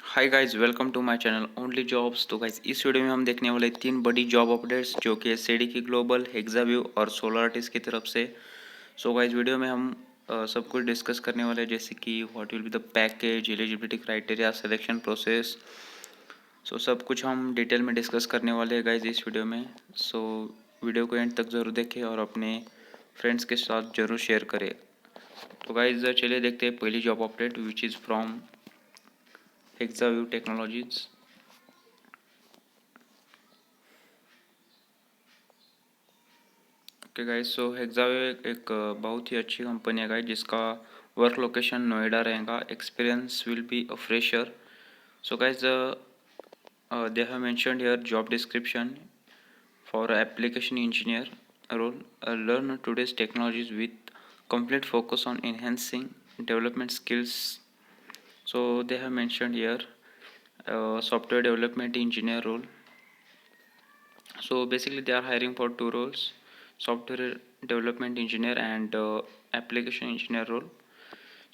Hi guys, welcome to my channel only jobs. तो guys इस video में हम देखने वाले तीन बड़ी जॉब अपडेट्स जो कि एसएडी की ग्लोबल, हेक्साव्यू और सोलारिस की तरफ से। सो गाइस वीडियो में हम सब कुछ डिस्कस करने वाले हैं, जैसे कि what will be the package, eligibility criteria, selection process. So सब कुछ हम डिटेल में डिस्कस करने वाले हैं गाइस इस वीडियो में। सो वीडियो को एंड तक ज़रूर देखें और अपने फ्रेंड्स के साथ ज़रूर शेयर करें। तो गाइस चलिए देखते हैं पहली job update which is from Hexaview Technologies. Okay guys, so Hexaview एक बहुत ही अच्छी कंपनी है गाइस, जिसका वर्क लोकेशन नोएडा रहेगा। Experience will be a fresher. So guys they have mentioned here job description for application engineer role. Learn today's technologies with complete focus on enhancing development skills. So they have mentioned here software development engineer role. So basically they are hiring for two roles: software development engineer and application engineer role.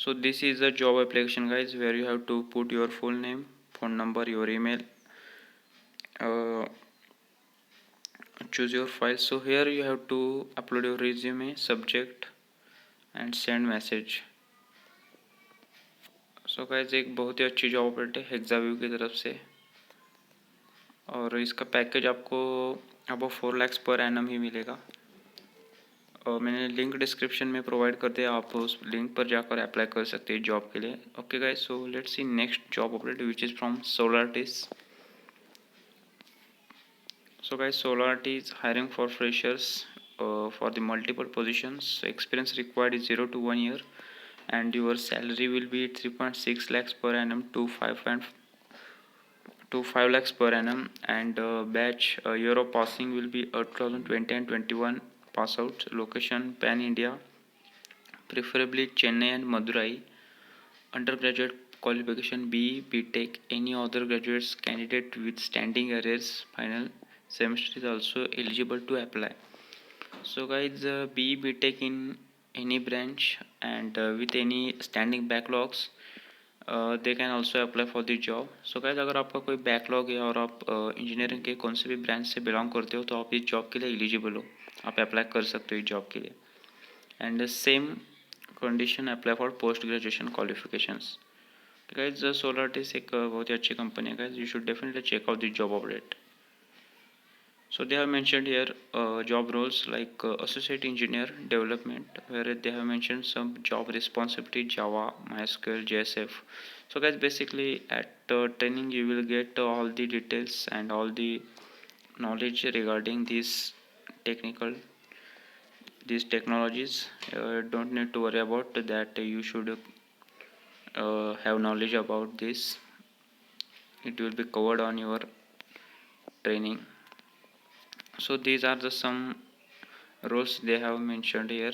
So this is a job application guys, where you have to put your full name, phone number, your email, uh, choose your file. So here you have to upload your resume, subject and send message. So guys एक बहुत ही अच्छी job update है हेक्साव्यू की तरफ से, और इसका पैकेज आपको अब 4 lakhs पर एनम ही मिलेगा। और मैंने लिंक डिस्क्रिप्शन में प्रोवाइड कर दिया, आप उस लिंक पर जाकर अप्लाई कर सकते हैं जॉब के लिए। Okay guys, so let's see next job update which is from Solaris. So guys, Solarity is hiring for freshers for the multiple positions. Experience required is 0 to 1 year, and your salary will be 3.6 lakhs per annum to 5 lakhs per annum. And batch year of passing will be 2020 and 21 pass out. Location pan India, preferably Chennai and Madurai. Undergraduate qualification B.Tech. Any other graduates candidate with standing arrears final semester is also eligible to apply. So guys, B.Tech in any branch and with any standing backlogs, they can also apply for the job. So guys, अगर आपका कोई backlog है और आप engineering के कौन से भी ब्रांच से बिलोंग करते हो, तो आप इस जॉब के लिए एलिजिबल हो, आप अप्लाई कर सकते हो इस जॉब के लिए। And same condition apply for post graduation qualifications. Guys Solaris एक बहुत ही अच्छी कंपनी है guys, you should definitely check out this job update. So they have mentioned here job roles like associate engineer development, where they have mentioned some job responsibility Java, MySQL, JSF. So guys, basically at training you will get all the details and all the knowledge regarding technical these technologies. Don't need to worry about that. You should have knowledge about this. It will be covered on your training. So these are the some roles they have mentioned here.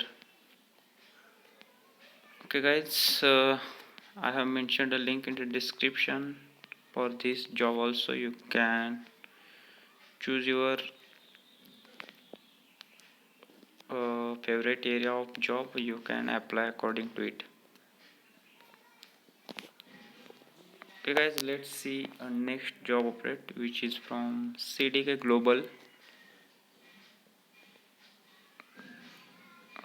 Okay guys, I have mentioned a link in the description for this job. Also you can choose your favorite area of job, you can apply according to it. Okay guys, let's see a next job update which is from CDK Global.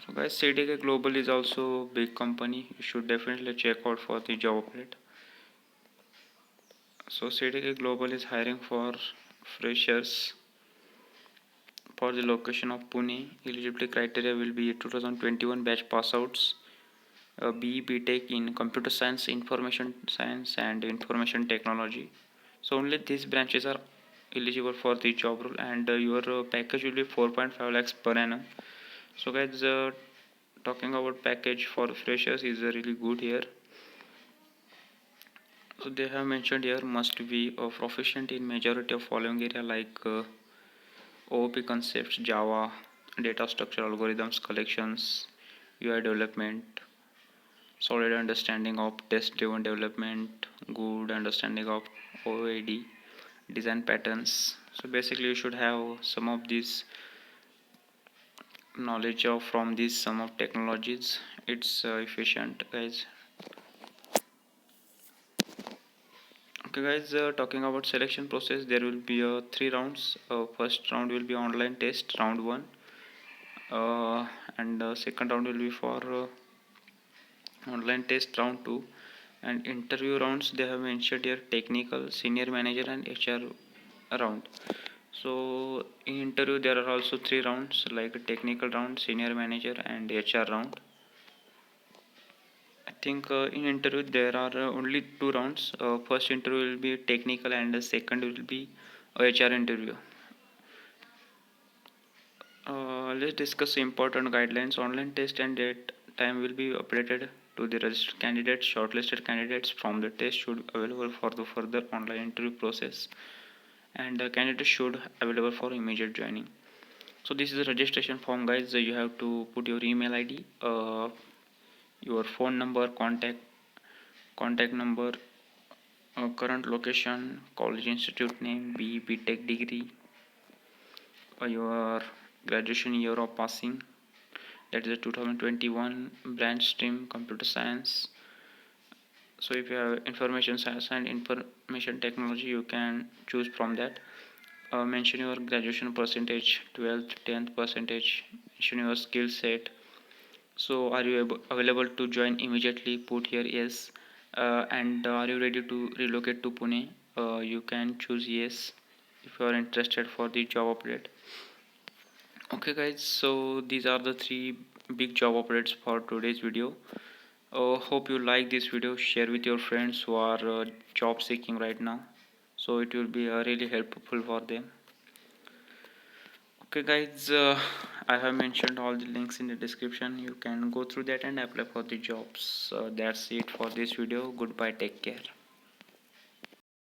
So guys, CDK Global is also big company, you should definitely check out for the job update. So CDK Global is hiring for freshers for the location of Pune. Eligibility criteria will be 2021 batch pass outs, B.Tech in computer science, information science and information technology. So only these branches are eligible for the job role, and your package will be 4.5 lakhs per annum. So guys, talking about package for freshers is really good here. So they have mentioned here must be proficient in majority of following area like OOP concepts, Java, data structure, algorithms, collections, UI development, solid understanding of test driven development, good understanding of OAD, design patterns. So basically you should have some of these knowledge of from these some of technologies. It's efficient guys. Okay Okay guys, talking about selection process, there will be 3 rounds. First round will be online test, round 1, and second round will be for online test, round 2, and interview rounds they have mentioned here: technical, senior manager, and HR round. So in interview there are also 3 rounds, like a technical round, senior manager, and HR round. I think in interview there are only 2 rounds. First interview will be technical, and the second will be HR interview. Let's discuss important guidelines. Online test and date time will be updated to the registered candidates. Shortlisted candidates from the test should be available for the further online interview process, and the candidates should available for immediate joining. So this is a registration form, guys. You have to put your email ID, your phone number, contact number, current location, college institute name, B.Tech degree, your graduation year of passing, that is a 2021, branch stream computer science. So if you have information science and information technology, you can choose from that. Mention your graduation percentage, 12th, 10th percentage, mention your skill set. So are you available to join immediately? Put here yes. And are you ready to relocate to Pune? You can choose yes if you are interested for the job update. Okay guys, so these are the 3 big job updates for today's video. Hope you like this video. Share with your friends who are job seeking right now, so it will be really helpful for them. Okay guys, I have mentioned all the links in the description. You can go through that and apply for the jobs. That's it for this video. Goodbye, take care.